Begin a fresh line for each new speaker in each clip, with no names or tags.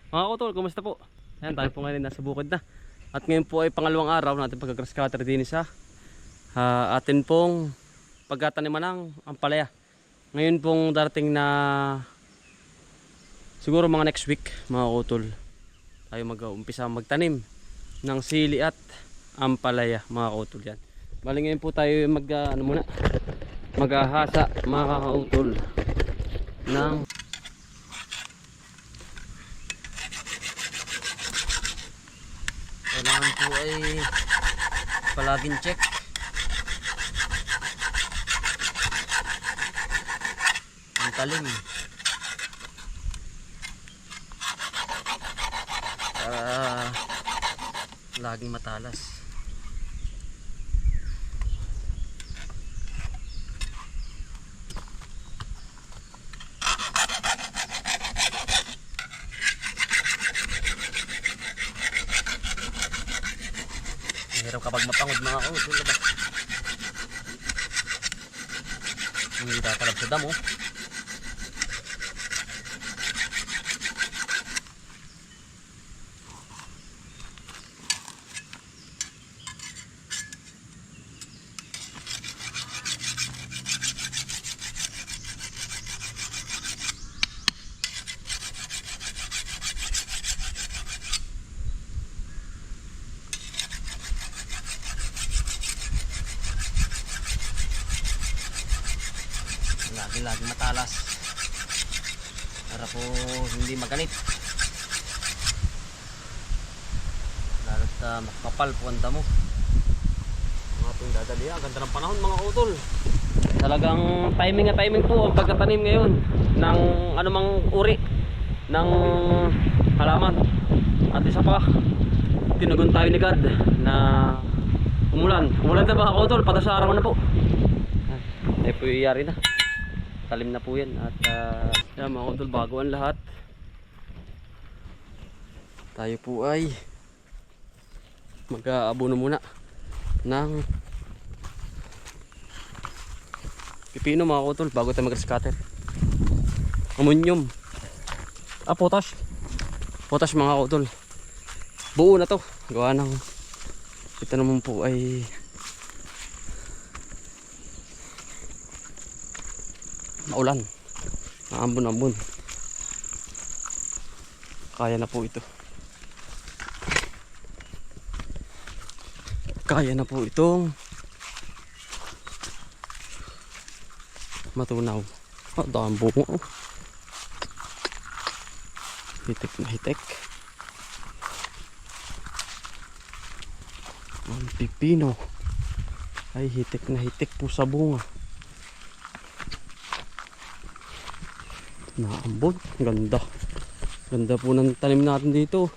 Mga kutol, kumusta po? Ayan, tayo po ngayon nasa bukid na. At ngayon po ay pangalawang araw natin pagka-grass cutter din sa atin pong pagtataniman ng ampalaya. Ngayon pong darating na siguro mga next week, mga kutol, tayo mag-umpisa magtanim ng sili at ampalaya, mga kutol yan. Bali ngayon po tayo maghahasa, mga kakautol, ng kailangan po ay palaging check ang talim para laging matalas. Mahirap kapag mapangod, mga kautol, diba? Hindi tatalab sa damo. Lagi matalas para po hindi maganit, lalo't makapal po ang damo. Mga po yung dadali. Ganda ng panahon, mga utol. Talagang timing na timing po ang pagkatanim ngayon ng anumang uri ng halaman. At isa pa, tinugon tayo ni God na umulan na, mga utol, patas araw na po. Ay po iyari na, talim na po yan. At yan, mga utol, bago ang lahat, tayo po ay mag-aabono muna ng pipino, mga utol, bago tayo mag-grass cutter. Ammonium, potash, mga utol. Buo na to, gawa ng ito naman po ay maulan, naambon-ambon. Kaya na po ito. Kaya na po itong matunaw. Daan bunga. Hitik na hitik. Ang pipino ay hitik na hitik po sa bunga. Naambon. Ganda. Ganda po ng tanim natin dito.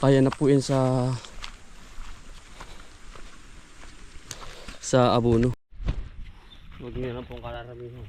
Kaya na po yan sa abono. Huwag nyo lang pong kararamihan.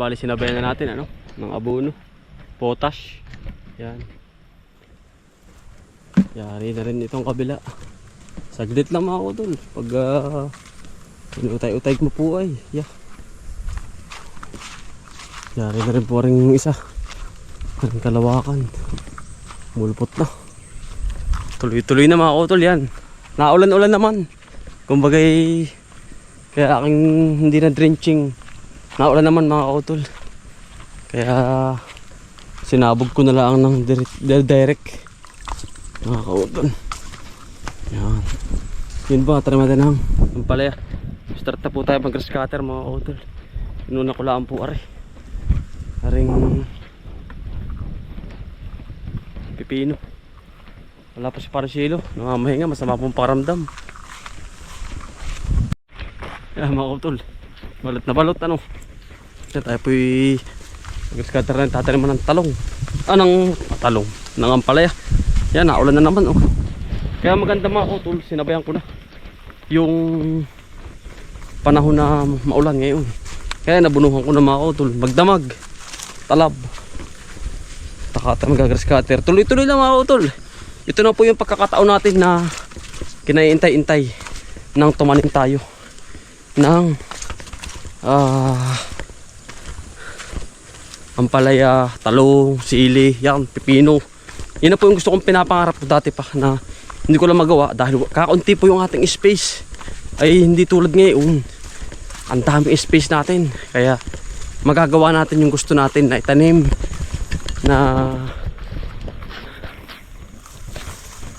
bali sinabayan na natin ano, ng abono, potash. Yan. Yari na rin itong kabila. Saglit lang mga utol. Pag inutay-utay mo po ay. Yeah. Yari na rin po rin yung isa. Ang kalawakan. Mulpot na. Tuloy-tuloy na mga utol yan. Naulan-ulan naman. Kumbagay kaya aking hindi na drenching. Naulan naman mga kautol. Kaya sinabog ko na lang ng direct mga kautol. Yan. Yun ba, tara natin ang palaya. Start na po tayo mag grass cutter mga kautol. Inuna ko lang po aring pipino. Wala pa si Parasilo. Namamahinga, masama pong paramdam. Yan mga kautol. Balot na balot ano. Yan tayo po'y mag-scatter na tataniman ng talong. Ng talong. Ng ampalaya. Yan, naulan na naman oh. Kaya maganda mga kautol, sinabayan ko na yung panahon na maulan ngayon. Kaya nabunuhan ko na mga kautol. Magdamag, talab. Takata mag-scatter. Tuloy-tuloy lang mga kautol. Ito na po yung pagkakataon natin na kinaiintay-intay nang tumanim tayo ng ampalaya, talong, sili, yan, pipino. Yan na po yung gusto kong pinapangarap ko dati pa na hindi ko lang magawa dahil kakaunti po yung ating space. Ay hindi tulad ngayon. Ang daming space natin. Kaya magagawa natin yung gusto natin na itanim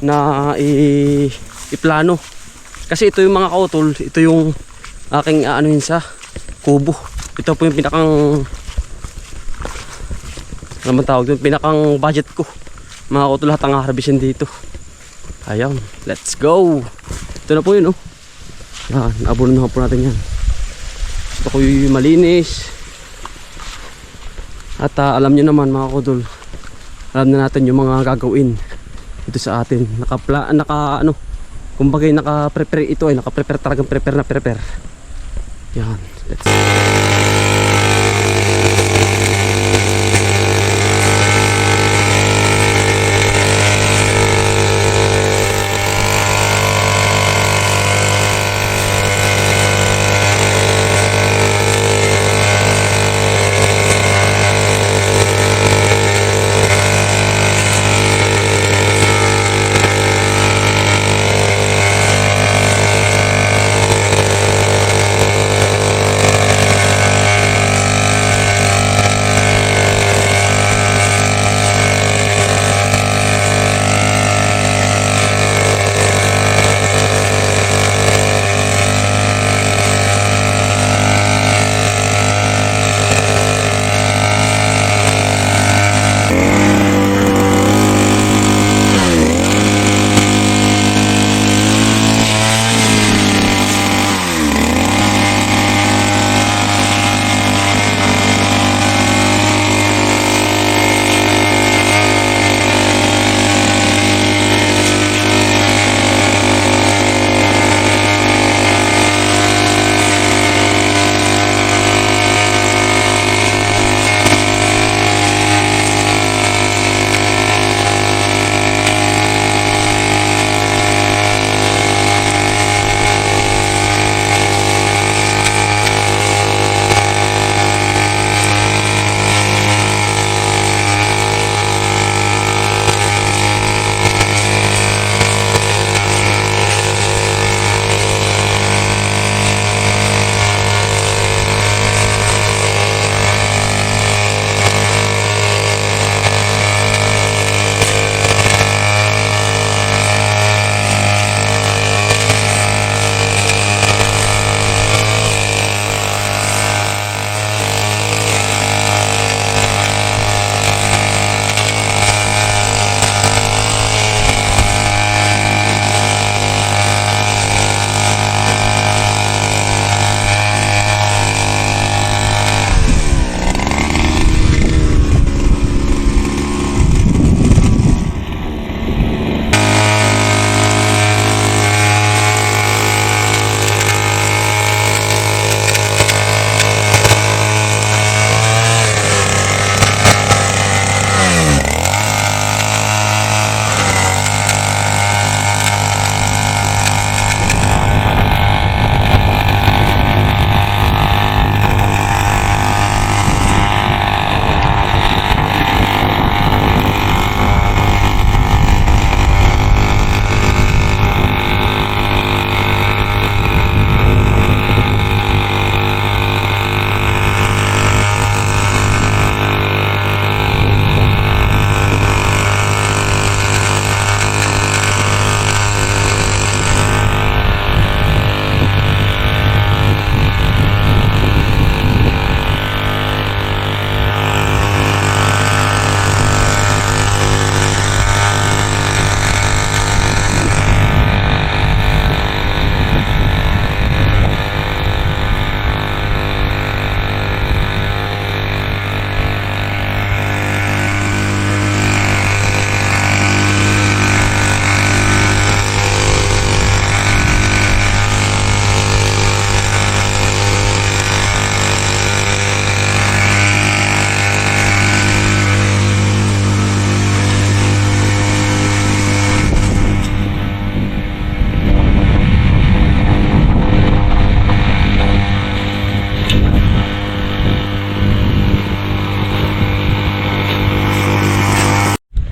na iplano. Kasi ito yung mga kautol, ito yung aking anuhin sa kubo. Ito po yung pinakang naman tawag doon, pinakang budget ko mga kautol, lahat ang harvestin dito. Ayan, let's go. Ito na po yun oh. Yan, abono na po natin yan. Gusto ko yung malinis. At alam nyo naman mga kautol, alam na natin yung mga gagawin ito sa atin. Kumbaga naka-prepare ito ay naka-prepare, talagang prepare na prepare. Yan, let's go.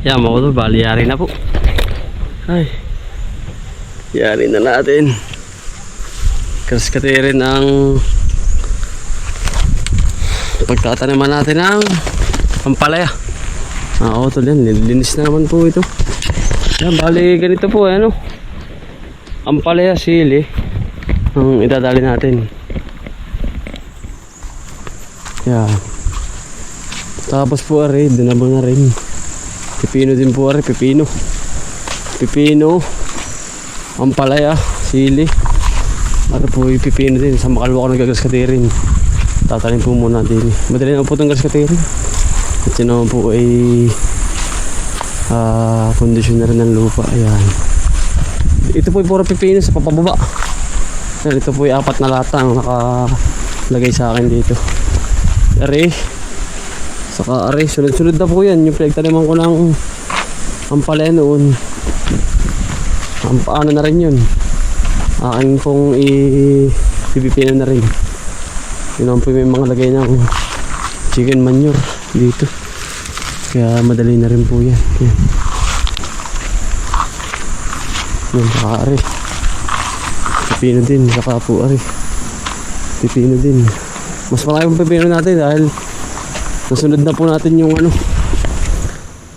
Yan mga utol, bali yari na po. Ay, yari na natin. Kaskatirin ang pagtataniman natin ng ampalaya. Utol yan, nilinis na naman po ito. Yan, bali ganito po, ano, ampalaya, sili ang idadali natin. Yan. Tapos po ari, dinabang na rin. Pipino din po ari, pipino. Pipino, ampalaya, sili. Ari po yung pipino din, sa makalwa ko nagagraskatirin. Tatanim po muna din. Madali na po itong graskatirin. At yun naman po ay kondisyon na rin ng lupa. Ayan. Ito po yung puro pipino sa papababa. Ayan, ito po yung 4 na lata ang nakalagay sa akin dito. Are, saka are, sunod-sunod na po yan. Yung pinagtaniman ko ng ampalaya noon. Ano na rin yun. Akin pong pipipino na rin. Yun naman po may mga lagay ng chicken manure dito. Kaya madali na rin po yan. Yan. Yan, saka are. Pipino din, saka po are. Pipino din. Mas marami pong pipino natin dahil nasunod na po natin yung ano.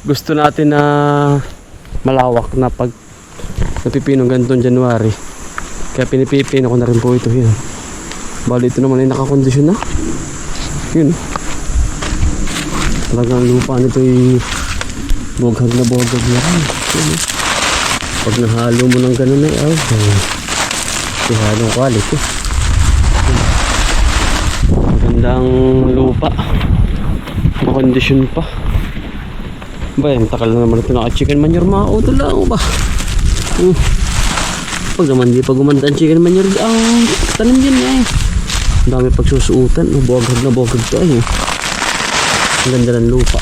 Gusto natin na malawak na pag napipino ganitong January. Kaya pinipipino ko na rin po ito. Yan. Bali ito naman ay nakakondisyon na. Yun. Talagang lupa nito ay buhaghag na buhaghag na rin. Pag nahalo mo ng ganun ay ihalong quality. Magandang lupa. Makondisyon pa. Ba yan, takal na naman ito naka-chicken manure, mga utol lang ba? Pag naman di pa gumanda ang chicken manure, tanim din eh. Ang dami pagsusuotan, buhaghag na buhaghag to ay. Ang ganda ng lupa.